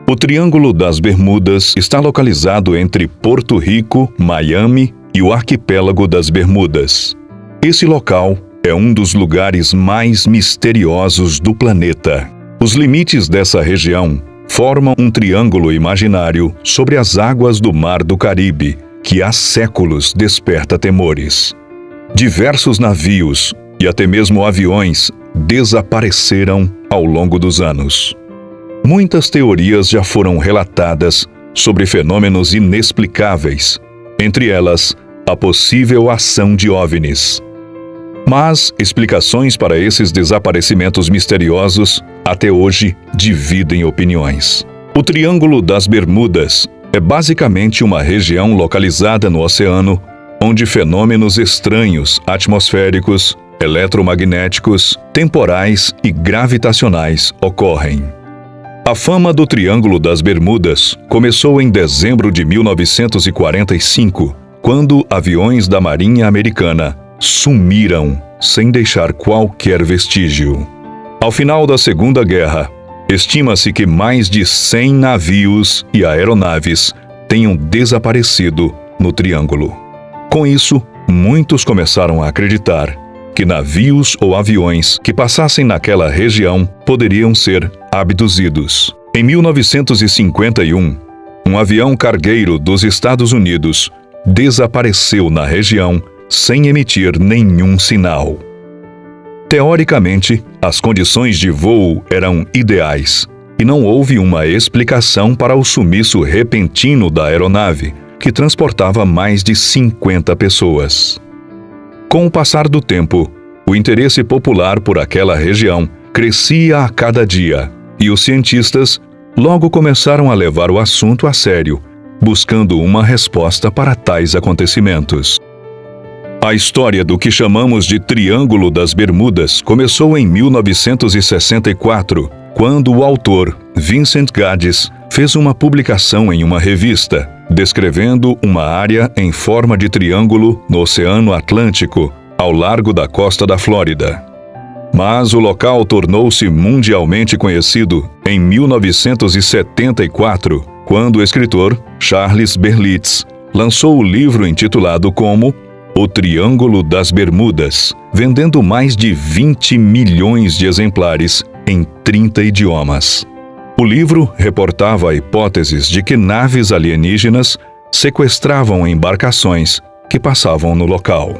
O Triângulo das Bermudas está localizado entre Porto Rico, Miami e o Arquipélago das Bermudas. Esse local é um dos lugares mais misteriosos do planeta. Os limites dessa região formam um triângulo imaginário sobre as águas do Mar do Caribe, que há séculos desperta temores. Diversos navios e até mesmo aviões desapareceram ao longo dos anos. Muitas teorias já foram relatadas sobre fenômenos inexplicáveis, entre elas a possível ação de OVNIs. Mas explicações para esses desaparecimentos misteriosos até hoje dividem opiniões. O Triângulo das Bermudas é basicamente uma região localizada no oceano onde fenômenos estranhos atmosféricos, eletromagnéticos, temporais e gravitacionais ocorrem. A fama do Triângulo das Bermudas começou em dezembro de 1945, quando aviões da Marinha Americana sumiram sem deixar qualquer vestígio. Ao final da Segunda Guerra, estima-se que mais de 100 navios e aeronaves tenham desaparecido no Triângulo. Com isso, muitos começaram a acreditar que navios ou aviões que passassem naquela região poderiam ser abduzidos. Em 1951, um avião cargueiro dos Estados Unidos desapareceu na região sem emitir nenhum sinal. Teoricamente, as condições de voo eram ideais e não houve uma explicação para o sumiço repentino da aeronave, que transportava mais de 50 pessoas. Com o passar do tempo, o interesse popular por aquela região crescia a cada dia e os cientistas logo começaram a levar o assunto a sério, buscando uma resposta para tais acontecimentos. A história do que chamamos de Triângulo das Bermudas começou em 1964, quando o autor Vincent Gaddis fez uma publicação em uma revista, descrevendo uma área em forma de triângulo no Oceano Atlântico, ao largo da costa da Flórida. Mas o local tornou-se mundialmente conhecido em 1974, quando o escritor Charles Berlitz lançou o livro intitulado como O Triângulo das Bermudas, vendendo mais de 20 milhões de exemplares em 30 idiomas. O livro reportava hipóteses de que naves alienígenas sequestravam embarcações que passavam no local.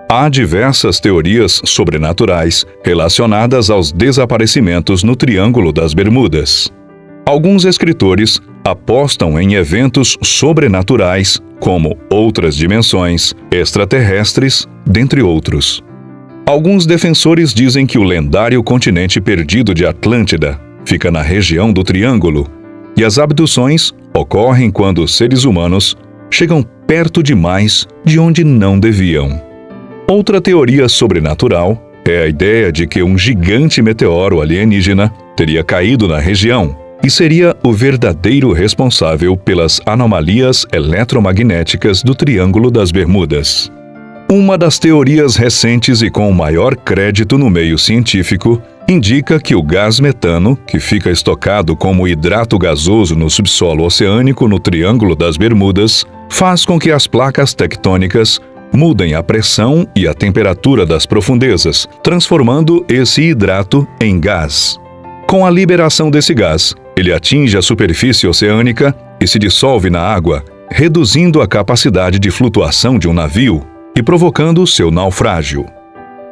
Há diversas teorias sobrenaturais relacionadas aos desaparecimentos no Triângulo das Bermudas. Alguns escritores apostam em eventos sobrenaturais, como outras dimensões, extraterrestres, dentre outros. Alguns defensores dizem que o lendário continente perdido de Atlântida fica na região do Triângulo, e as abduções ocorrem quando os seres humanos chegam perto demais de onde não deviam. Outra teoria sobrenatural é a ideia de que um gigante meteoro alienígena teria caído na região e seria o verdadeiro responsável pelas anomalias eletromagnéticas do Triângulo das Bermudas. Uma das teorias recentes e com maior crédito no meio científico indica que o gás metano, que fica estocado como hidrato gasoso no subsolo oceânico no Triângulo das Bermudas, faz com que as placas tectônicas mudem a pressão e a temperatura das profundezas, transformando esse hidrato em gás. Com a liberação desse gás, ele atinge a superfície oceânica e se dissolve na água, reduzindo a capacidade de flutuação de um navio e provocando seu naufrágio.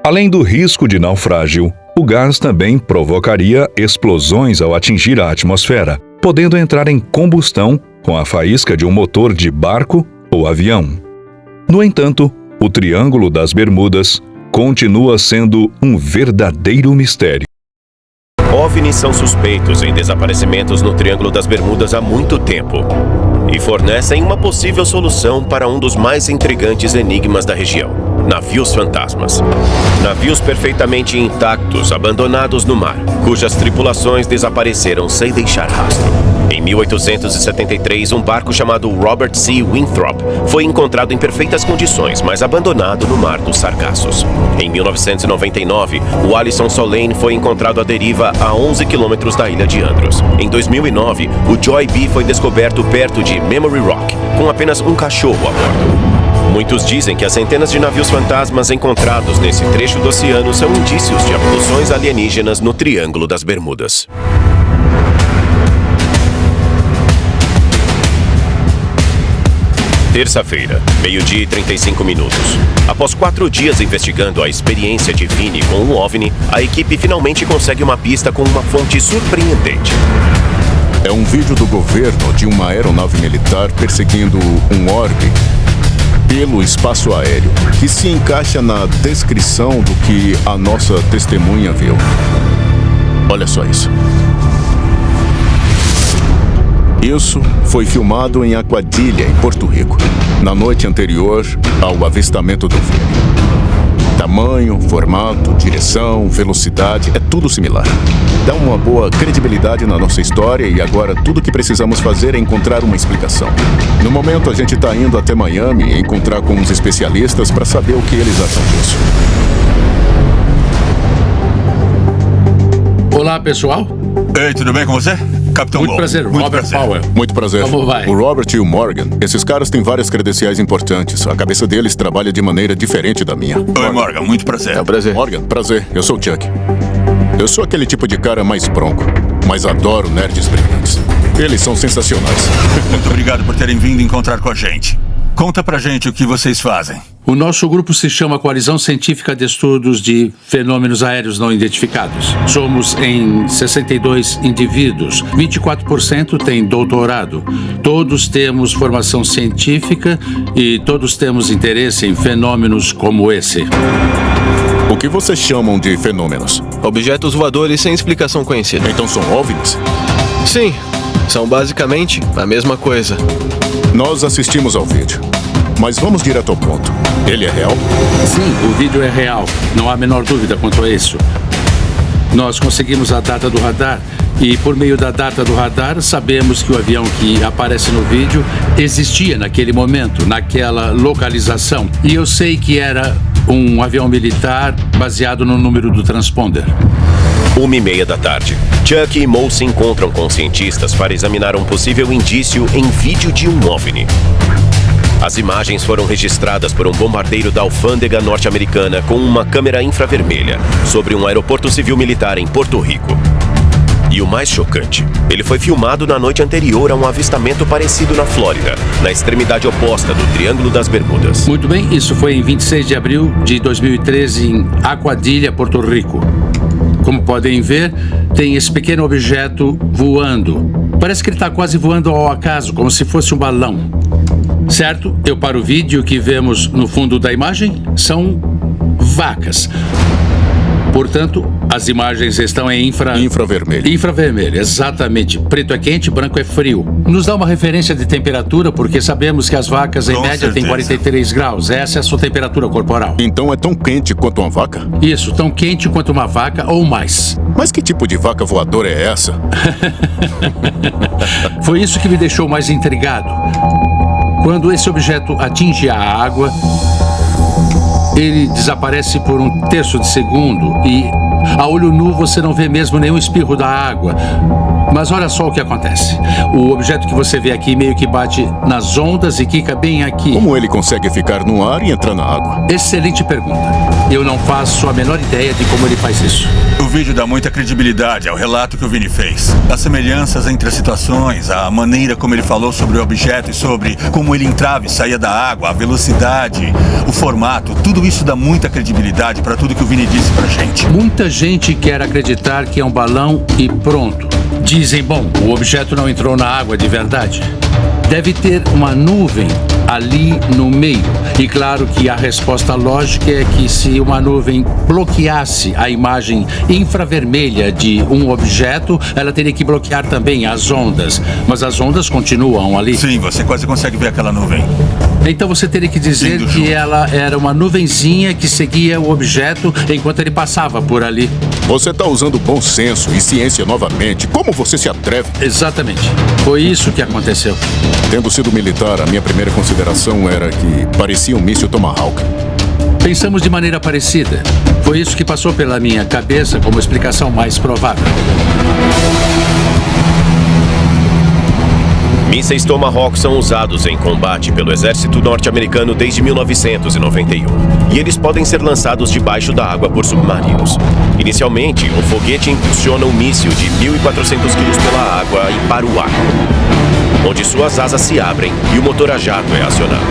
Além do risco de naufrágio, o gás também provocaria explosões ao atingir a atmosfera, podendo entrar em combustão com a faísca de um motor de barco ou avião. No entanto, o Triângulo das Bermudas continua sendo um verdadeiro mistério. OVNIs são suspeitos em desaparecimentos no Triângulo das Bermudas há muito tempo e fornecem uma possível solução para um dos mais intrigantes enigmas da região: navios fantasmas. Navios perfeitamente intactos, abandonados no mar, cujas tripulações desapareceram sem deixar rastro. Em 1873, um barco chamado Robert C. Winthrop foi encontrado em perfeitas condições, mas abandonado no Mar dos Sargassos. Em 1999, o Alisson Solane foi encontrado à deriva a 11 quilômetros da ilha de Andros. Em 2009, o Joy B foi descoberto perto de Memory Rock, com apenas um cachorro a bordo. Muitos dizem que as centenas de navios fantasmas encontrados nesse trecho do oceano são indícios de abduções alienígenas no Triângulo das Bermudas. Terça-feira, 12h35. Após 4 dias investigando a experiência de Vini com um OVNI, a equipe finalmente consegue uma pista com uma fonte surpreendente. É um vídeo do governo de uma aeronave militar perseguindo um orbe pelo espaço aéreo, que se encaixa na descrição do que a nossa testemunha viu. Olha só isso. Isso foi filmado em Aguadilha, em Porto Rico, na noite anterior ao avistamento do Vini. Tamanho, formato, direção, velocidade, é tudo similar. Dá uma boa credibilidade na nossa história e agora tudo que precisamos fazer é encontrar uma explicação. No momento, a gente está indo até Miami e encontrar com uns especialistas para saber o que eles acham disso. Olá, pessoal. Ei, tudo bem com você? Capitão Muito Ball. prazer, Robert Powell. Muito prazer. Como vai? O Robert e o Morgan, esses caras têm várias credenciais importantes. A cabeça deles trabalha de maneira diferente da minha. Oi, Morgan, muito prazer. É um prazer. Morgan, prazer. Eu sou o Chuck. Eu sou aquele tipo de cara mais bronco, mas adoro nerds brilhantes. Eles são sensacionais. Muito obrigado por terem vindo encontrar com a gente. Conta pra gente o que vocês fazem. O nosso grupo se chama Coalizão Científica de Estudos de Fenômenos Aéreos Não Identificados. Somos em 62 indivíduos. 24% têm doutorado. Todos temos formação científica e todos temos interesse em fenômenos como esse. O que vocês chamam de fenômenos? Objetos voadores sem explicação conhecida. Então são OVNIs? Sim, são basicamente a mesma coisa. Nós assistimos ao vídeo, mas vamos direto ao ponto. Ele é real? Sim, o vídeo é real. Não há a menor dúvida quanto a isso. Nós conseguimos a data do radar e, por meio da data do radar, sabemos que o avião que aparece no vídeo existia naquele momento, naquela localização. E eu sei que era um avião militar baseado no número do transponder. 1h30 da tarde. Chuck e Mo se encontram com cientistas para examinar um possível indício em vídeo de um OVNI. As imagens foram registradas por um bombardeiro da alfândega norte-americana com uma câmera infravermelha sobre um aeroporto civil militar em Porto Rico. E o mais chocante, ele foi filmado na noite anterior a um avistamento parecido na Flórida, na extremidade oposta do Triângulo das Bermudas. Muito bem, isso foi em 26 de abril de 2013 em Aguadilha, Porto Rico. Como podem ver, tem esse pequeno objeto voando. Parece que ele está quase voando ao acaso, como se fosse um balão. Certo? Eu paro o vídeo que vemos no fundo da imagem são vacas. Portanto, as imagens estão em Infravermelho. Infravermelho, exatamente. Preto é quente, branco é frio. Nos dá uma referência de temperatura porque sabemos que as vacas, em Com média, têm certeza. 43 graus. Essa é a sua temperatura corporal. Então é tão quente quanto uma vaca? Isso, tão quente quanto uma vaca ou mais. Mas que tipo de vaca voadora é essa? Foi isso que me deixou mais intrigado. Quando esse objeto atinge a água, ele desaparece por 1/3 de segundo e, a olho nu, você não vê mesmo nenhum espirro da água. Mas olha só o que acontece. O objeto que você vê aqui meio que bate nas ondas e quica bem aqui. Como ele consegue ficar no ar e entrar na água? Excelente pergunta. Eu não faço a menor ideia de como ele faz isso. O vídeo dá muita credibilidade ao relato que o Vini fez. As semelhanças entre as situações, a maneira como ele falou sobre o objeto e sobre como ele entrava e saía da água, a velocidade, o formato, tudo isso dá muita credibilidade para tudo que o Vini disse pra gente. Muita gente quer acreditar que é um balão e pronto. Dizem, bom, o objeto não entrou na água de verdade. Deve ter uma nuvem ali no meio. E claro que a resposta lógica é que se uma nuvem bloqueasse a imagem infravermelha de um objeto, ela teria que bloquear também as ondas. Mas as ondas continuam ali. Sim, você quase consegue ver aquela nuvem. Então você teria que dizer Indo que junto. ela era uma nuvenzinha que seguia o objeto enquanto ele passava por ali. Você tá usando bom senso e ciência novamente. Como você se atreve? Exatamente. Foi isso que aconteceu. Tendo sido militar, a minha primeira consideração era que parecia um míssil Tomahawk. Pensamos de maneira parecida. Foi isso que passou pela minha cabeça como explicação mais provável. Mísseis Tomahawk são usados em combate pelo exército norte-americano desde 1991. E eles podem ser lançados debaixo da água por submarinos. Inicialmente, o foguete impulsiona um míssil de 1.400 quilos pela água e para o ar, onde suas asas se abrem e o motor a jato é acionado.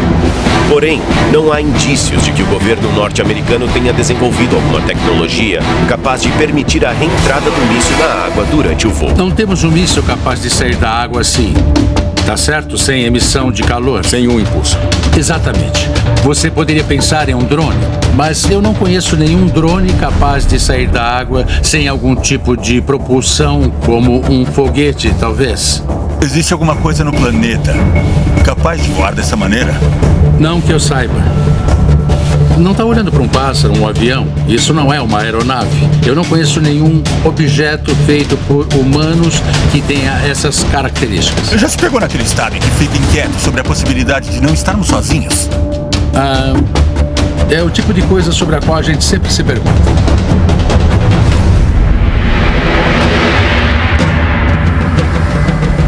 Porém, não há indícios de que o governo norte-americano tenha desenvolvido alguma tecnologia capaz de permitir a reentrada do míssil na água durante o voo. Não temos um míssil capaz de sair da água assim. Tá certo? Sem emissão de calor. Sem um impulso. Exatamente. Você poderia pensar em um drone, mas eu não conheço nenhum drone capaz de sair da água sem algum tipo de propulsão, como um foguete, talvez. Existe alguma coisa no planeta capaz de voar dessa maneira? Não que eu saiba. Não está olhando para um pássaro, um avião. Isso não é uma aeronave. Eu não conheço nenhum objeto feito por humanos que tenha essas características. Já se pegou naquele estado em que fica inquieto sobre a possibilidade de não estarmos sozinhos? É o tipo de coisa sobre a qual a gente sempre se pergunta.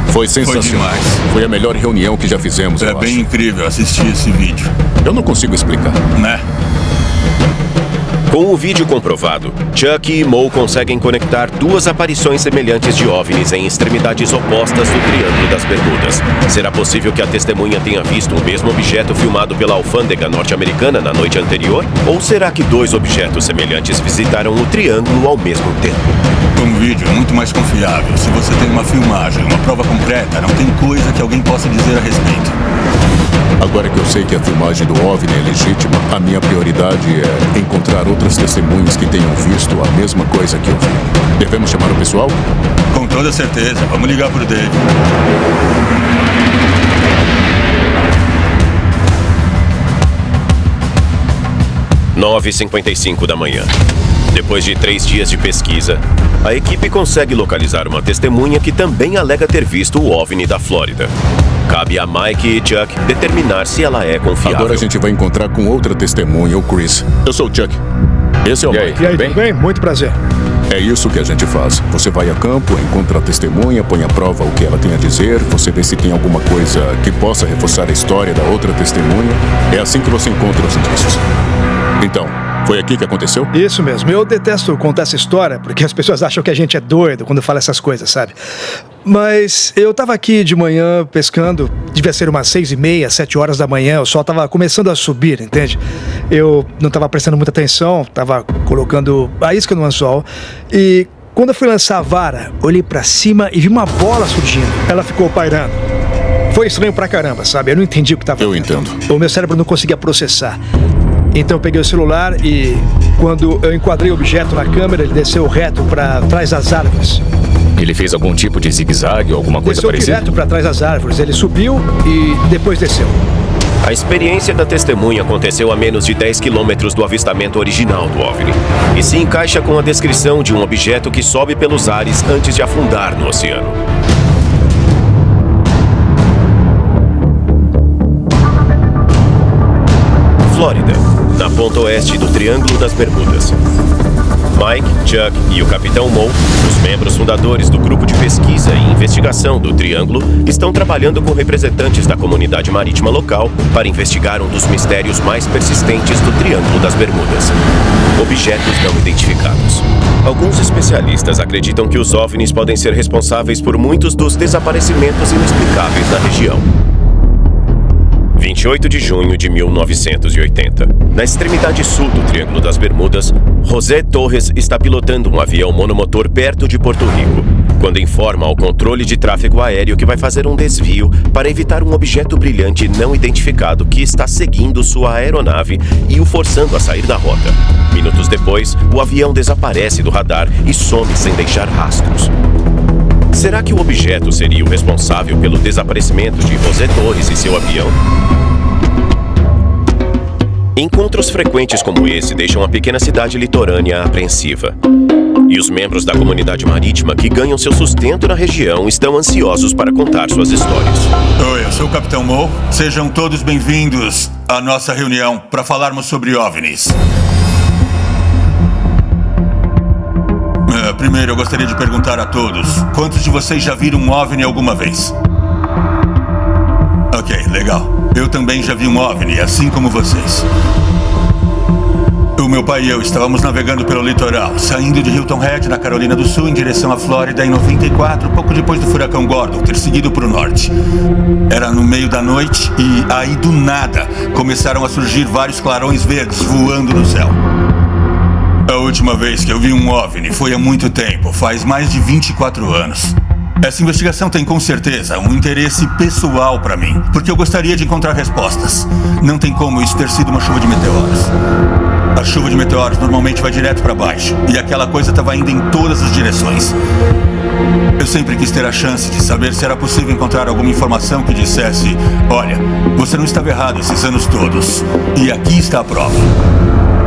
Foi sensacional. demais. Foi a melhor reunião que já fizemos, É eu bem acho. incrível assistir esse vídeo, Eu não consigo explicar. né? Com o vídeo comprovado, Chuck e Mo conseguem conectar duas aparições semelhantes de OVNIs em extremidades opostas do Triângulo das Bermudas. Será possível que a testemunha tenha visto o mesmo objeto filmado pela alfândega norte-americana na noite anterior? Ou será que dois objetos semelhantes visitaram o Triângulo ao mesmo tempo? Um vídeo é muito mais confiável. Se você tem uma filmagem, uma prova concreta, não tem coisa que alguém possa dizer a respeito. Agora que eu sei que a filmagem do OVNI é legítima, a minha prioridade é encontrar outras testemunhas que tenham visto a mesma coisa que eu vi. Devemos chamar o pessoal? Com toda certeza. Vamos ligar pro Dave. – 9h55 da manhã. Depois de 3 dias de pesquisa, a equipe consegue localizar uma testemunha que também alega ter visto o OVNI da Flórida. Cabe a Mike e Chuck determinar se ela é confiável. Agora a gente vai encontrar com outra testemunha, o Chris. Eu sou o Chuck. Esse é o Mike. E aí, tudo bem? Muito prazer. É isso que a gente faz. Você vai a campo, encontra a testemunha, põe à prova o que ela tem a dizer, você vê se tem alguma coisa que possa reforçar a história da outra testemunha. É assim que você encontra os indícios. Então, foi aqui que aconteceu? Isso mesmo. Eu detesto contar essa história porque as pessoas acham que a gente é doido quando fala essas coisas, sabe? Mas eu tava aqui de manhã pescando, devia ser umas 6h30, 7 horas da manhã, o sol tava começando a subir, entende? Eu não tava prestando muita atenção, tava colocando a isca no anzol e quando eu fui lançar a vara, olhei pra cima e vi uma bola surgindo. Ela ficou pairando. Foi estranho pra caramba, sabe? Eu não entendi o que tava Eu acontecendo. entendo. O meu cérebro não conseguia processar. Então eu peguei o celular e quando eu enquadrei o objeto na câmera, ele desceu reto pra trás das árvores. Ele fez algum tipo de zigue-zague ou alguma coisa Desceu parecida? direto pra trás das árvores. Ele subiu e depois desceu. A experiência da testemunha aconteceu a menos de 10 quilômetros do avistamento original do OVNI e se encaixa com a descrição de um objeto que sobe pelos ares antes de afundar no oceano. Flórida, na ponta oeste do Triângulo das Bermudas. Mike, Chuck e o Capitão Mo, os membros fundadores do grupo de pesquisa e investigação do Triângulo, estão trabalhando com representantes da comunidade marítima local para investigar um dos mistérios mais persistentes do Triângulo das Bermudas: objetos não identificados. Alguns especialistas acreditam que os OVNIs podem ser responsáveis por muitos dos desaparecimentos inexplicáveis na região. 28 de junho de 1980. Na extremidade sul do Triângulo das Bermudas, José Torres está pilotando um avião monomotor perto de Porto Rico, quando informa ao controle de tráfego aéreo que vai fazer um desvio para evitar um objeto brilhante não identificado que está seguindo sua aeronave e o forçando a sair da rota. Minutos depois, o avião desaparece do radar e some sem deixar rastros. Será que o objeto seria o responsável pelo desaparecimento de José Torres e seu avião? Encontros frequentes como esse deixam a pequena cidade litorânea apreensiva. E os membros da comunidade marítima que ganham seu sustento na região estão ansiosos para contar suas histórias. Oi, eu sou o Capitão Mo. Sejam todos bem-vindos à nossa reunião para falarmos sobre OVNIs. Primeiro, eu gostaria de perguntar a todos: quantos de vocês já viram um OVNI alguma vez? Ok, legal. Eu também já vi um OVNI, assim como vocês. O meu pai e eu estávamos navegando pelo litoral, saindo de Hilton Head, na Carolina do Sul, em direção à Flórida, em 94, pouco depois do furacão Gordon ter seguido para o norte. Era no meio da noite e aí, do nada, começaram a surgir vários clarões verdes voando no céu. A última vez que eu vi um OVNI foi há muito tempo, faz mais de 24 anos. Essa investigação tem com certeza um interesse pessoal para mim, porque eu gostaria de encontrar respostas. Não tem como isso ter sido uma chuva de meteoros. A chuva de meteoros normalmente vai direto para baixo, e aquela coisa estava indo em todas as direções. Eu sempre quis ter a chance de saber se era possível encontrar alguma informação que dissesse: olha, você não estava errado esses anos todos, e aqui está a prova.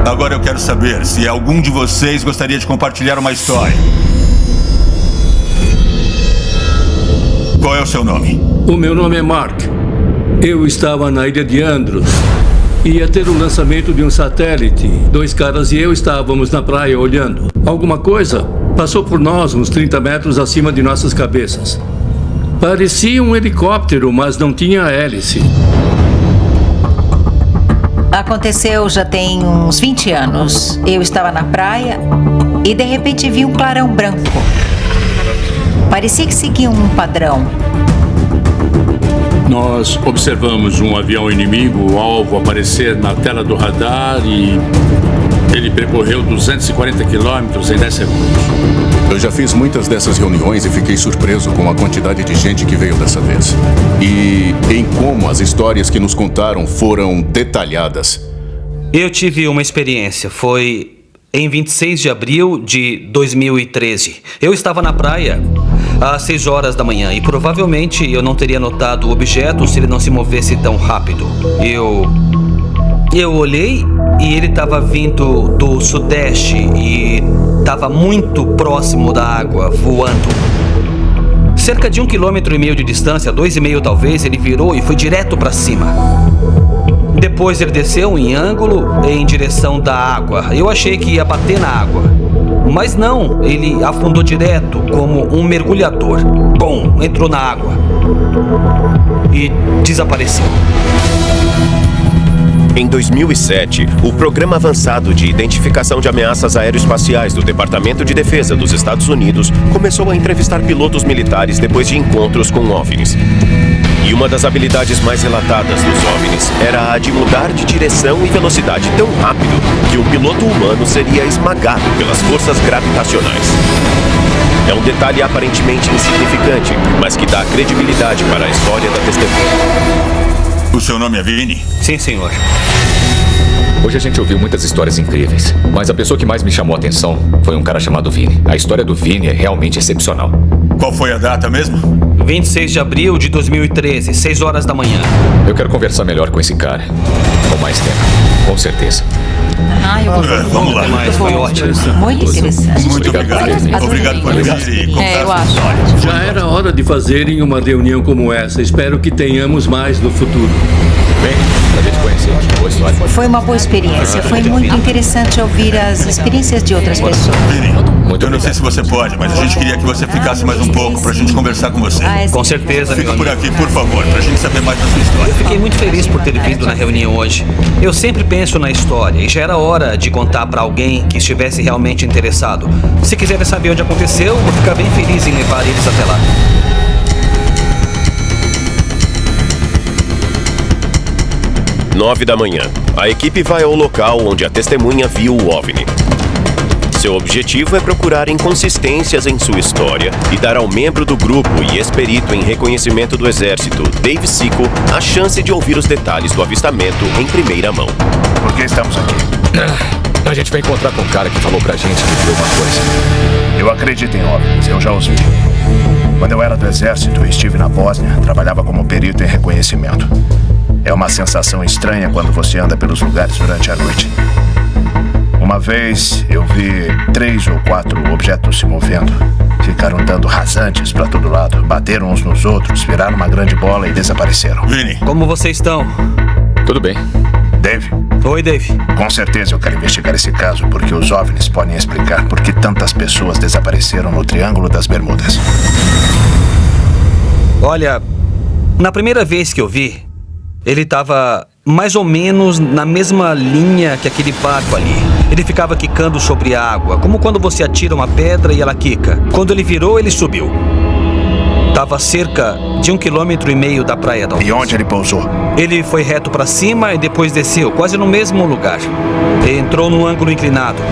Agora eu quero saber se algum de vocês gostaria de compartilhar uma história. Qual é o seu nome? O meu nome é Mark. Eu estava na ilha de Andros. Ia ter o lançamento de um satélite. 2 caras e eu estávamos na praia olhando. Alguma coisa passou por nós uns 30 metros acima de nossas cabeças. Parecia um helicóptero, mas não tinha hélice. Aconteceu já tem uns 20 anos. Eu estava na praia e de repente vi um clarão branco. Parecia que seguia um padrão. Nós observamos um avião inimigo, o alvo, aparecer na tela do radar e ele percorreu 240 quilômetros em 10 segundos. Eu já fiz muitas dessas reuniões e fiquei surpreso com a quantidade de gente que veio dessa vez. E em como as histórias que nos contaram foram detalhadas. Eu tive uma experiência, foi em 26 de abril de 2013. Eu estava na praia às 6 horas da manhã e provavelmente eu não teria notado o objeto se ele não se movesse tão rápido. Eu olhei e ele estava vindo do sudeste e estava muito próximo da água, voando. Cerca de 1,5 km de distância, 2,5 talvez, ele virou e foi direto para cima. Depois ele desceu em ângulo em direção da água. Eu achei que ia bater na água. Mas não, ele afundou direto como um mergulhador. Bom, entrou na água e desapareceu. Em 2007, o Programa Avançado de Identificação de Ameaças Aeroespaciais do Departamento de Defesa dos Estados Unidos começou a entrevistar pilotos militares depois de encontros com OVNIs. E uma das habilidades mais relatadas dos OVNIs era a de mudar de direção e velocidade tão rápido que um piloto humano seria esmagado pelas forças gravitacionais. É um detalhe aparentemente insignificante, mas que dá credibilidade para a história da testemunha. O seu nome é Vini? Sim, senhor. Hoje a gente ouviu muitas histórias incríveis, mas a pessoa que mais me chamou a atenção foi um cara chamado Vini. A história do Vini é realmente excepcional. Qual foi a data mesmo? 26 de abril de 2013, 6 horas da manhã. Eu quero conversar melhor com esse cara. Com mais tempo, com certeza. Eu vou. Vamos lá. Mas foi ótimo. Muito interessante. Muito obrigado. Obrigado por vir e contar eu a acho. sua história. Já era hora de fazerem uma reunião como essa. Espero que tenhamos mais no futuro. Bem, pra gente conhecer uma boa história. Foi uma boa experiência. Foi muito interessante ouvir as experiências de outras pessoas. Vini, eu não sei se você pode, mas a gente queria que você ficasse mais um pouco pra gente conversar com você. Com certeza, meu Fica por amigo. aqui, por favor, pra gente saber mais da sua história. Fiquei muito feliz por ter vindo na reunião hoje. Eu sempre penso na história e já era hora de contar pra alguém que estivesse realmente interessado. Se quiserem saber onde aconteceu, vou ficar bem feliz em levar eles até lá. Nove da manhã. A equipe vai ao local onde a testemunha viu o OVNI. Seu objetivo é procurar inconsistências em sua história e dar ao membro do grupo e ex-perito em reconhecimento do Exército, Dave Sico, a chance de ouvir os detalhes do avistamento em primeira mão. Por que estamos aqui? A gente vai encontrar com um cara que falou pra gente que viu uma coisa. Eu acredito em OVNIs, eu já os vi. Quando eu era do Exército e estive na Bósnia, trabalhava como perito em reconhecimento. É uma sensação estranha quando você anda pelos lugares durante a noite. Uma vez eu vi 3 ou 4 objetos se movendo. Ficaram dando rasantes para todo lado. Bateram uns nos outros, viraram uma grande bola e desapareceram. Vini. Como vocês estão? Tudo bem. Dave? Oi, Dave. Com certeza eu quero investigar esse caso porque os OVNIs podem explicar por que tantas pessoas desapareceram no Triângulo das Bermudas. Olha, na primeira vez que eu vi, ele estava mais ou menos na mesma linha que aquele barco ali. Ele ficava quicando sobre a água, como quando você atira uma pedra e ela quica. Quando ele virou, ele subiu. Estava a cerca de 1,5 km da praia da E onde ele pousou? Ele foi reto para cima e depois desceu, quase no mesmo lugar. Ele entrou num ângulo inclinado,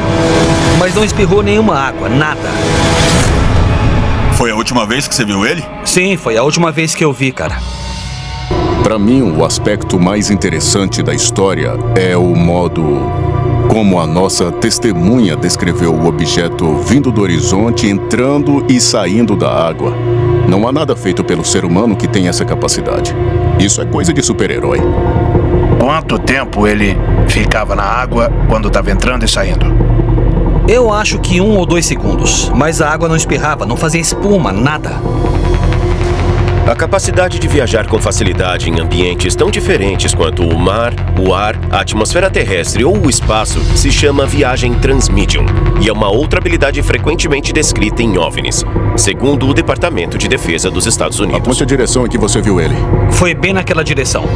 mas não espirrou nenhuma água, nada. Foi a última vez que você viu ele? Sim, foi a última vez que eu vi, cara. Para mim, o aspecto mais interessante da história é o modo como a nossa testemunha descreveu o objeto vindo do horizonte, entrando e saindo da água. Não há nada feito pelo ser humano que tenha essa capacidade. Isso é coisa de super-herói. Quanto tempo ele ficava na água quando estava entrando e saindo? Eu acho que 1 ou 2 segundos, mas a água não espirrava, não fazia espuma, nada. A capacidade de viajar com facilidade em ambientes tão diferentes quanto o mar, o ar, a atmosfera terrestre ou o espaço se chama viagem transmedium e é uma outra habilidade frequentemente descrita em OVNIs, segundo o Departamento de Defesa dos Estados Unidos. Aponte a direção em que você viu ele. Foi bem naquela direção.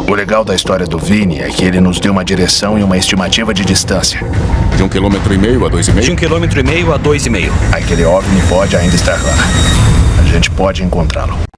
O legal da história do Vini é que ele nos deu uma direção e uma estimativa de distância. De 1,5 km a 2,5? De 1,5 km a 2,5. Aquele OVNI pode ainda estar lá. A gente pode encontrá-lo.